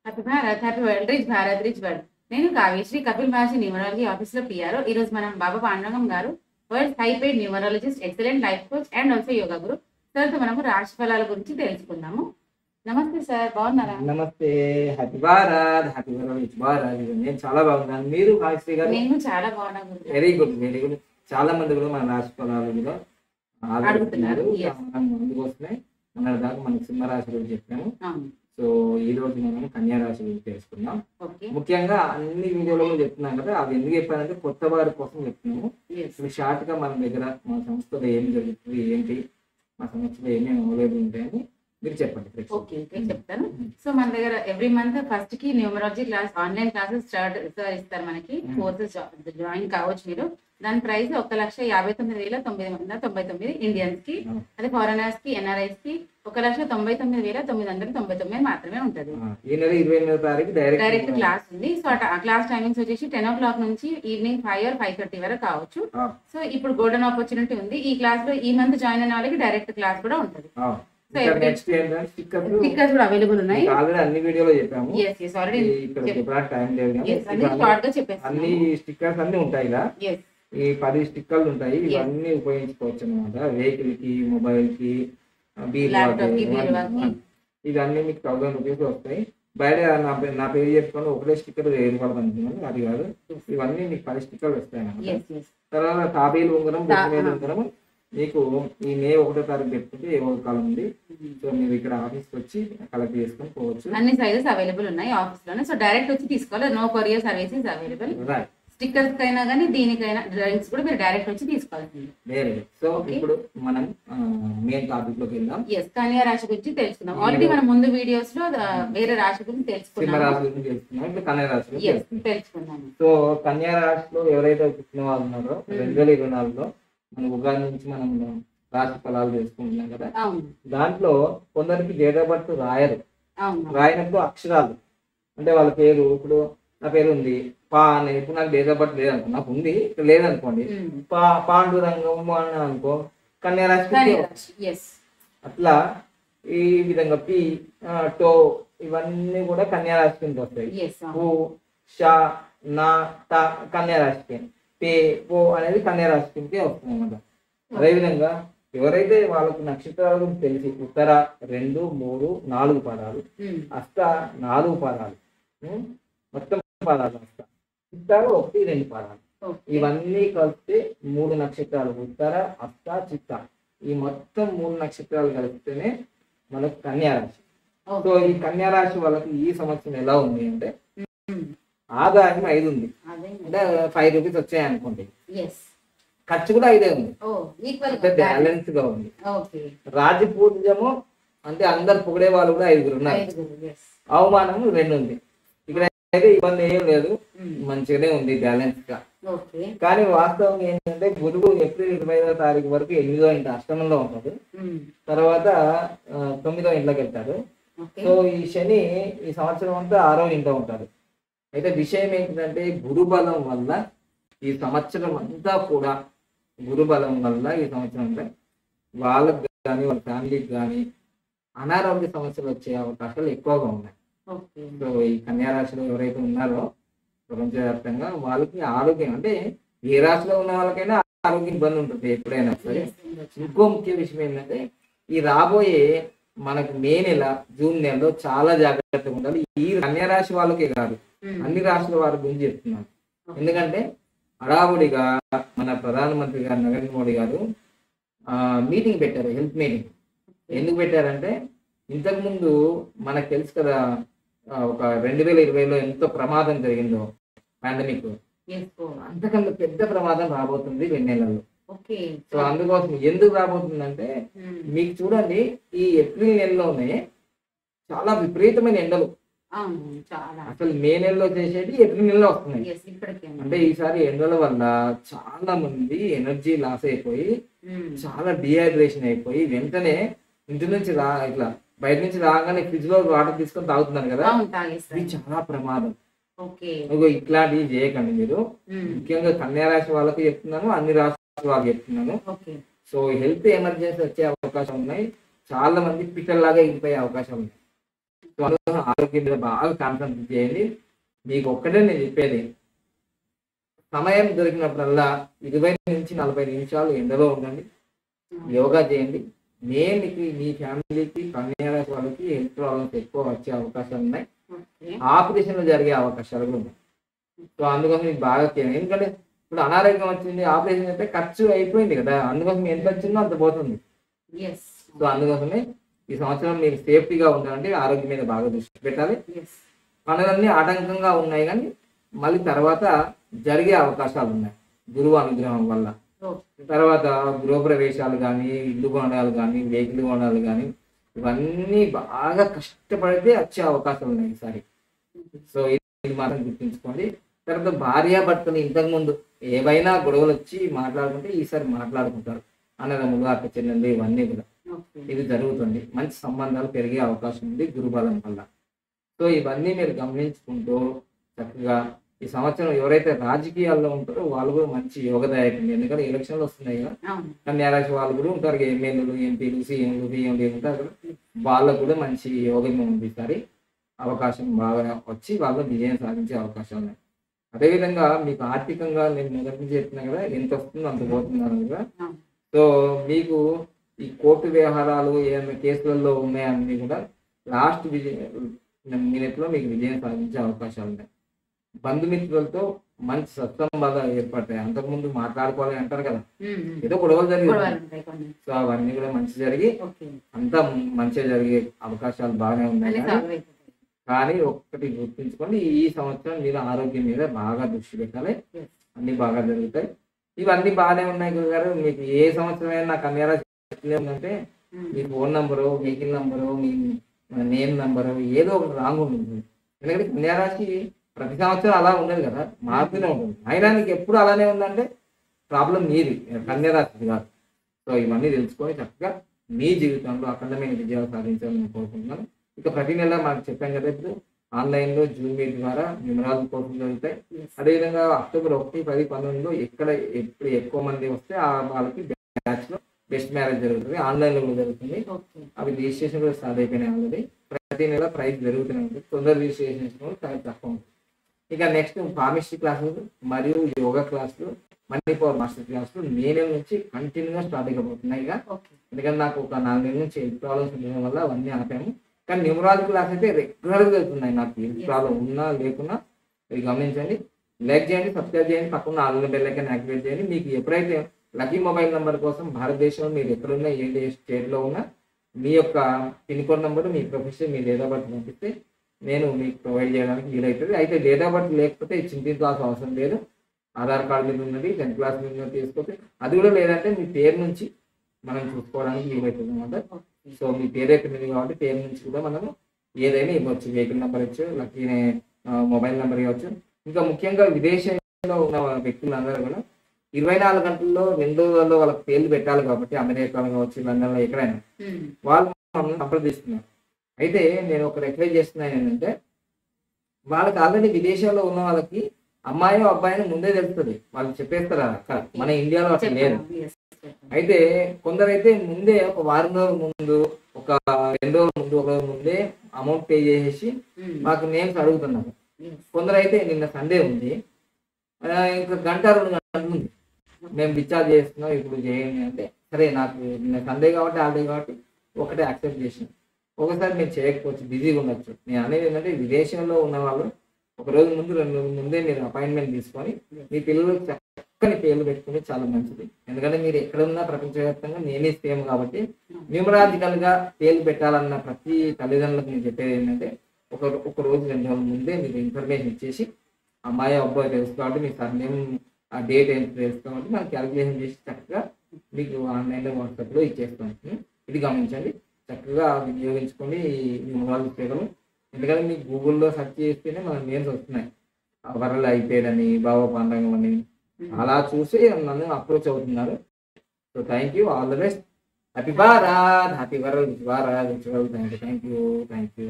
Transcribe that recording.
Happy Bharat, happy world, rich Bharat, rich world. నేను కావ్యశ్రీ, కపిల్ మహర్షి numerology office లో PRO. ఈ రోజు మనం బాబా పాండురంగం గారు, world high paid numerologist, excellent life coach and also yoga Guru sir తో మనము రాశి ఫలాల గురించి తెలుసుకుందాము. నమస్తే సార్, బాగున్నారా? నమస్తే. Happy Bharat, happy rich Bharat. నేను చాలా బాగున్నాను. మీరు కావ్యశ్రీ గారు? నేను చాలా బాగున్నాను. Very good, very good. చాలా మంది కూడా మన రాశి ఫలాలు కూడా అడుగుతున్నారు. అందుకోసమే మన దాకా మనకి సింహ రాశి గురించి చెప్పాము. అవును. సో ఈ రోజు మనం కన్యా రాశి గురించి తెలుసుకుందాం. ఓకే. ముఖ్యంగా అన్ని వీడియోలలో చెప్తున్నాం కదా, అవి ఎందుకు చెప్పానంటే కొత్త వారి కోసం చెప్తున్నాము. Yes. ఇప్పుడు షార్ట్ గా మన దగ్గర మన సంస్థలో ఏం జరుగుతుంది, ఏంటి, మా సంస్థలో ఏమేమి అవైలబుల్ ఉంటాయని మీరు చెప్పండి. ఓకే ఓకే చెప్తాను. సో మన దగ్గర ఎవ్రీ మంత్ ఫస్ట్ కి numerology class online classes start ఇస్తారు. మనకి కోర్సెస్ జాయిన్ కావచ్చు మీరు. దాని ప్రైస్ 1,59,999 ఇండియన్స్ కి. అదే ఫారెనర్స్ కి, ఎన్ఆర్ఐస్ కి 1,99,999 మాత్రమే ఉంటది. ఈ నెల 28వ తారీఖు డైరెక్ట్ క్లాస్ ఉంది. సో ఆ క్లాస్ టైమింగ్స్ వచ్చేసి 10 o'clock నుంచి ఈవినింగ్ 5 or 5:30 వరకు కావచ్చు. సో ఇప్పుడు గోల్డెన్ ఆపర్చునిటీ ఉంది. ఈ క్లాస్ లో ఈ మంత్ జాయిన్ అయిన వాళ్ళకి డైరెక్ట్ క్లాస్ కూడా ఉంటది. స్టిక్కర్స్ కూడా అవైలబుల్ ఉన్నాయి. ఆల్రెడీ అన్ని వీడియోలో చెప్పాము. ఆల్రెడీ ఇక్కడ చెప్పడానికి టైం లేదు. షార్ట్ గా చెప్పేస్తాను. అన్ని స్టిక్కర్స్ అన్ని ఉంటాయి ఇలా. ఈ 10 స్టిక్కర్లు ఉంటాయి. ఇవన్నీ ఉపయోగించుకోవచ్చు అనమాట. వెహికల్ కి, మొబైల్ కి, ఇవన్నీ మీకు 1000 రూపీస్ వస్తాయి. బయట నా పేరు చెప్పుకొని ఒకటే స్టిక్కర్ ఏర్పడుతుంది, అది కాదు. ఇవన్నీ మీకు 10 స్టిక్కర్లు వస్తాయి అన్నమాట. తర్వాత తాబేలు ఉంగరం, బొమ్మేలు ఉంగరం మీకు ఈ మే 1వ తారీఖు పెట్టుకుంటే ఏ ఒక కాలం ఉంది. సో మీరు ఇక్కడ ఆఫీస్కి వచ్చి కలెక్ట్ చేసుకొని పోవచ్చు. అన్ని సైజెస్ అవైలబుల్ ఉన్నాయి ఆఫీస్ లోనే. సో డైరెక్ట్ వచ్చి తీసుకోవాలి. No courier services available. Stickers కైనా కానీ దీనికైనా డ్రాయింగ్స్ కూడా మీరు డైరెక్ట్ వచ్చి తీసుకోవాల్సింది. సో ఇప్పుడు మనం మెయిన్ టాపిక్ లోకి వెళ్దాం. కన్యా రాశి గురించి తెలుసుకుందాం. ఆల్రెడీ మనం ముందు వీడియోస్ లో వేరే రాశి గురించి తెలుసుకున్నాం. ఇప్పుడు కన్యా రాశి తెలుసుకున్నాము. సో కన్యా రాశిలో ఎవరైతే పుట్టిన వాళ్ళు ఉన్నారో 2024లో మన ఉగాది నుంచి మనం రాశి ఫలాలు తెలుసుకుంటున్నాం కదా. దాంట్లో కొందరికి డేట్ ఆఫ్ బర్త్ రాయనప్పుడు అక్షరాలు అంటే వాళ్ళ పేరు, ఇప్పుడు నా పేరు ఉంది పా అని, ఇప్పుడు నాకు డేట్ ఆఫ్ బర్త్ లేదనుకో, నాకు ఉంది ఇక్కడ లేదనుకోండి, పాండురంగం అని అనుకో, కన్యా రాశి. అట్లా ఈ విధంగా పి, టో ఇవన్నీ కూడా కన్యా రాశి కింద వస్తాయి. పు, ష, నా, ట కన్యా రాశికి, పే, పో అనేది కన్యా రాశి కిందకే వస్తుంది అన్నమాట. అదేవిధంగా ఎవరైతే వాళ్ళకు నక్షత్రాల గురించి తెలిసి ఉత్తర 2, 3, 4 పాదాలు, అష్ట 4 పాదాలు, మొత్తం పాదాలు అష్ట, చిత్తారు 1, 2 పాదాలు, ఇవన్నీ కలిస్తే 3 నక్షత్రాలు ఉత్తర, అష్ట, చిత్త. ఈ మొత్తం 3 నక్షత్రాలు కలిపితేనే మనకు కన్యా రాశి. సో ఈ కన్యా రాశి వాళ్ళకి ఈ సంవత్సరం ఎలా ఉంది అంటే ఆదాయం 5 ఉంది, అంటే 5 రూపీస్ వచ్చాయి అనుకోండి. ఖర్చు కూడా 5 ఉంది, బ్యాలెన్స్ గా ఉంది. రాజపూజ్యము అంటే అందరు పొగిడే వాళ్ళు కూడా 5 ఉన్నారు. అవమానము 2 ఉంది. ఇక్కడ అయితే ఇబ్బంది ఏం లేదు, మంచిగానే ఉంది బ్యాలెన్స్ గా. కానీ వాస్తవం ఏంటంటే గురువు ఏప్రిల్ 25వ తారీఖు వరకు 8వ ఇంటి అష్టమంలో ఉంటాడు. తర్వాత 9వ ఇంట్లోకి వెళ్తాడు. సో ఈ శని ఈ సంవత్సరం అంతా 6వ ఇంట్లో ఉంటాడు. అయితే విషయం ఏంటంటే గురుబలం వల్ల ఈ సంవత్సరం అంతా కూడా గురుబలం వల్ల ఈ సంవత్సరం అంతా వాళ్ళకి కానీ వాళ్ళ ఫ్యామిలీకి కానీ అనారోగ్య సమస్యలు వచ్చే అవకాశాలు ఎక్కువగా ఉన్నాయి. సో ఈ కన్యా రాశిలో ఎవరైతే ఉన్నారో ప్రపంచవ్యాప్తంగా వాళ్ళకి ఆరోగ్యం, అంటే ఏ రాశిలో ఉన్న వాళ్ళకైనా ఆరోగ్య ఇబ్బంది ఉంటుంది ఎప్పుడైనా సరే. ఇంకో ముఖ్య విషయం ఏంటంటే ఈ రాబోయే మనకు మే నెల, జూన్ నెలలో చాలా జాగ్రత్తగా ఉండాలి. ఈ కన్యా రాశి వాళ్ళకే కాదు, అన్ని రాశుల వారి గురించి చెప్తున్నాను. ఎందుకంటే హడావుడిగా మన ప్రధానమంత్రి గారు నరేంద్ర మోడీ గారు మీటింగ్ పెట్టారు, హెల్త్ మీటింగ్. ఎందుకు పెట్టారంటే ఇంతకుముందు మనకు తెలుసు కదా, ఒక 2020లో ఎంతో ప్రమాదం జరిగిందో పాండమిక్, అంతకన్నా పెద్ద ప్రమాదం రాబోతుంది 2 నెలల్లో. సో అందుకోసం ఎందుకు రాబోతుందంటే మీకు చూడండి, ఈ ఏప్రిల్ నెలలోనే చాలా విపరీతమైన ఎండలు అసలు మే నెలలో చేసేది ఏప్రిల్ నెలలో వస్తున్నాయి. అంటే ఈసారి ఎండల వల్ల చాలా మంది ఎనర్జీ లాస్ అయిపోయి చాలా డిహైడ్రేషన్ అయిపోయి వెంటనే ఇంటి నుంచి ఇట్లా బయట నుంచి రాగానే ఫ్రిడ్జ్ లో వాటర్ తీసుకొని తాగుతున్నారు కదా, ఇది చాలా ప్రమాదం. ఇట్లాంటివి చేయకండి మీరు. ముఖ్యంగా కన్యా రాశి వాళ్ళకి చెప్తున్నాను, అన్ని రాశి వాళ్ళకి చెప్తున్నాను. సో హెల్త్ ఎమర్జెన్సీ వచ్చే అవకాశం ఉన్నాయి. చాలా మంది పిట్టల్లాగా ఎగిపోయే అవకాశం ఉంది. సో అందుకోసం ఆరోగ్యం మీద బాగా కాన్సన్ట్రేట్ చేయండి. మీకు ఒక్కటే నేను చెప్పేది, సమయం దొరికినప్పుడల్లా 20 నుంచి 40 నిమిషాలు ఎండలో ఉండండి, యోగా చేయండి. మీకు మీ ఫ్యామిలీకి కన్యా రాశి వాళ్ళకి హెల్త్ ప్రాబ్లమ్స్ ఎక్కువ వచ్చే అవకాశాలు ఉన్నాయి, ఆపరేషన్లు జరిగే అవకాశాలు కూడా ఉన్నాయి. సో అందుకోసం మీకు బాగా చేయండి. ఎందుకంటే ఇప్పుడు అనారోగ్యం వచ్చింది, ఆపరేషన్ అయితే ఖర్చు అయిపోయింది కదా, అందుకోసం ఎంత వచ్చిందో అంత పోతుంది. సో అందుకోసమే ఈ సంవత్సరం మీకు సేఫ్టీగా ఉండాలంటే ఆరోగ్యం మీద బాగా దృష్టి పెట్టాలి. పనులన్నీ ఆటంకంగా ఉన్నాయి కానీ మళ్ళీ తర్వాత జరిగే అవకాశాలు ఉన్నాయి గురువు అనుగ్రహం వల్ల. తర్వాత గృహప్రవేశాలు కానీ, ఇల్లు కొనడాలు కానీ, వెహికల్ కొనడాలు కానీ, ఇవన్నీ బాగా కష్టపడితే వచ్చే అవకాశాలు ఉన్నాయి ఈసారి. సో ఇది మాత్రం గుర్తుంచుకోండి. తర్వాత భార్యాభర్తలు ఇంతకుముందు ఏవైనా గొడవలు వచ్చి మాట్లాడుకుంటే ఈసారి మాట్లాడుకుంటారు, అన్నదమ్ములు, అక్క చెల్లెళ్ళు, ఇవన్నీ కూడా ఇది జరుగుతుంది. మంచి సంబంధాలు పెరిగే అవకాశం ఉంది గురుబలం వల్ల. సో ఇవన్నీ మీరు గమనించుకుంటూ చక్కగా ఈ సంవత్సరం ఎవరైతే రాజకీయాల్లో ఉంటారో వాళ్ళు కూడా మంచి యోగదాయకండి. ఎందుకంటే ఎలక్షన్లు వస్తున్నాయి కదా, కన్యా రాశి వాళ్ళు కూడా ఉంటారు, ఎమ్మెల్యేలు, ఎంపీలు, సీఎంలు, పిఎంలు ఉంటారు కదా, వాళ్ళకు కూడా మంచి యోగం ఉంది. ఈసారి అవకాశం బాగా వచ్చి వాళ్ళు విజయం సాధించే అవకాశాలు ఉన్నాయి. అదేవిధంగా మీకు ఆర్థికంగా నేను మొదటి నుంచి చెప్తున్నా కదా, ఎంత వస్తుందో అంత పోతున్నాను కదా. సో మీకు ఈ కోర్టు వ్యవహారాలు ఏమైనా కేసులలో ఉన్నాయన్నీ కూడా లాస్ట్ మినిట్లో మీకు విజయం సాధించే అవకాశాలు ఉన్నాయి. బంధుమిత్రులతో మంచి సత్సంబంధాలు ఏర్పడతాయి. అంతకుముందు మాట్లాడుకోవాలి అంటారు కదా, ఏదో గొడవలు జరిగాయి. సో అవన్నీ కూడా మంచి జరిగి అంతా మంచిగా జరిగే అవకాశాలు బాగానే ఉన్నాయి. కానీ ఒక్కటి గుర్తుంచుకోండి, ఈ సంవత్సరం మీరు ఆరోగ్యం మీద బాగా దృష్టి పెట్టాలి, అన్ని బాగా జరుగుతాయి. ఇవన్నీ బాగానే ఉన్నాయి గురుగారు. మీకు ఏ సంవత్సరం అయినా నాకు కన్యా రాశి ఉందంటే మీ ఫోన్ నంబరు, వెహికల్ నంబరు, మీ నేమ్ నంబరు ఏదో ఒకటి రాంగ్ ఉంటుంది. ఎందుకంటే కన్యా రాశి ప్రతి సంవత్సరం అలా ఉండదు కదా, మారుతూనే ఉంటుంది. అయినా నీకు ఎప్పుడు అలానే ఉందంటే ప్రాబ్లం మీది, కన్యా రాశి కాదు. సో ఇవన్నీ తెలుసుకొని చక్కగా మీ జీవితంలో అఖండమైన విజయాలు సాధించాలని కోరుకుంటున్నాను. ఇక ప్రతి నెల మనకు చెప్పాం కదా, ఇప్పుడు ఆన్లైన్లో జూమ్ మీట్ ద్వారా న్యూమరాలజీ కోర్సులు జరుగుతాయి. అదేవిధంగా అక్టోబర్ 1, 10, 12 ఎక్కడ ఎప్పుడు ఎక్కువ మంది వస్తే వాళ్ళకి బ్యాచ్లో బెస్ట్ మ్యారేజ్ జరుగుతుంది, ఆన్లైన్లో కూడా జరుగుతుంది. అవి రిజిస్ట్రేషన్ కూడా స్టార్ట్ అయిపోయినాయి ఆల్రెడీ. ప్రతి నెల ప్రైస్ జరుగుతూనే ఉంటుంది, తొందర రిజిస్ట్రేషన్ చేసుకుని ప్రైస్ తక్కువ ఉంటుంది. ఇక నెక్స్ట్ ఫార్మసీ క్లాసులు మరియు యోగా క్లాసులు, మనీ పవర్ మాస్టర్ క్లాసులు మే నెల నుంచి కంటిన్యూగా స్టార్ట్ అయిపోతున్నాయి. ఇక ఎందుకంటే నాకు ఒక 4 నెలల నుంచి హెల్త్ ప్రాబ్లమ్స్ ఉండడం వల్ల అవన్నీ ఆపాము. కానీ న్యూమరాలజీ క్లాస్ అయితే రెగ్యులర్గా వెళ్తున్నాయి. నాకు హెల్త్ ప్రాబ్లం ఉన్నా లేకున్నా ఇది గమనించండి. లైక్ చేయండి, సబ్స్క్రైబ్ చేయండి, పక్కన ఆల్ బెల్ ఐకాన్ యాక్టివేట్ చేయండి. మీకు ఎప్పుడైతే లక్కీ మొబైల్ నెంబర్ కోసం భారతదేశంలో మీరు ఎక్కడున్నా, ఏ స్టేట్లో ఉన్నా మీ యొక్క pin code number, me profession, me date of birth పంపిస్తే నేను మీకు ప్రొవైడ్ చేయడానికి వీలవుతుంది. అయితే డేట్ ఆఫ్ బర్త్ లేకపోతే చింతించాల్సిన అవసరం లేదు. ఆధార్ కార్డు మీద ఉన్నది, 10th క్లాస్ మీద ఉన్నది తీసుకొస్తే, అది కూడా లేదంటే మీ పేరు నుంచి మనం చూసుకోవడానికి వీలవుతుంది అనమాట. సో మీ పేరు అయిపోయింది కాబట్టి పేరు నుంచి కూడా మనము ఏదైనా ఇవ్వచ్చు, వెహికల్ నెంబర్ ఇవ్వచ్చు, లక్కీ మొబైల్ నెంబర్ ఇవ్వచ్చు. ఇంకా ముఖ్యంగా విదేశంలో ఉన్న వ్యక్తులందరూ కూడా 24 గంటల్లో 2 రోజుల్లో వాళ్ళకి పేర్లు పెట్టాలి కాబట్టి, అమెరికాలో కావచ్చు, లండన్లో ఎక్కడైనా వాళ్ళు మమ్మల్ని సంప్రదిస్తున్నారు. అయితే నేను ఒక రిక్వెస్ట్ చేస్తున్నాను ఏంటంటే, వాళ్ళకి ఆల్రెడీ విదేశాల్లో ఉన్న వాళ్ళకి అమ్మాయి అబ్బాయిని ముందే తెలుస్తుంది, వాళ్ళు చెప్పేస్తారు అక్కడ. మన ఇండియాలో అట్లా లేదు. అయితే కొందరైతే ముందే ఒక వారం రోజుల ముందు, ఒక 2 రోజుల ముందు, 1 రోజు ముందే అమౌంట్ పే చేసేసి మాకు నేమ్స్ అడుగుతున్నారు. కొందరైతే నిన్న సండే ఉంది, ఇంకా 1-2 గంటల ముందు మేము డిశ్చార్జ్ చేస్తున్నాం, ఇప్పుడు చేయండి అంటే, సరే నాకు నిన్న సండే కాబట్టి హాలిడే కాబట్టి ఒకటే యాక్సెప్ట్ చేసాను. ఒకసారి మీరు చేయకపోవచ్చు, బిజీగా ఉండొచ్చు. నేను అనేది ఏంటంటే, విదేశంలో ఉన్న వాళ్ళు 1 రోజు ముందు, 2 రోజుల ముందే మీరు అపాయింట్మెంట్ తీసుకొని మీ పిల్లలకు చక్కని పేర్లు పెట్టుకుంటే చాలా మంచిది. ఎందుకంటే మీరు ఎక్కడున్నా ప్రపంచవ్యాప్తంగా నేనే సేమ్ కాబట్టి, న్యూమరాజికల్గా పేర్లు పెట్టాలన్న ప్రతి తల్లిదండ్రులకు నేను చెప్పేది ఏంటంటే, ఒక రోజు 2 రోజుల ముందే మీరు ఇన్ఫర్మేషన్ ఇచ్చేసి, అమ్మాయి అబ్బాయి తెలుసు కాబట్టి మీ సర్నేమ్, ఆ డేట్ ఏంటి తెలుసు కాబట్టి మనం క్యాలిక్యులేషన్ చేసి చక్కగా మీకు ఆన్లైన్లో వాట్సాప్లో ఇచ్చేస్తాం. ఇది గమనించండి, చక్కగా వినియోగించుకొని న్యూమరాలజీ సేవలు. ఎందుకంటే మీకు గూగుల్లో సెర్చ్ చేస్తేనే మన నేమ్స్ వస్తున్నాయి, వరల అయిపోయాడని, బాబా పాండంగం అని, అలా చూసి నన్ను అప్రోచ్ అవుతున్నారు. So thank you, all the best, happy Bharat, happy world, thank you.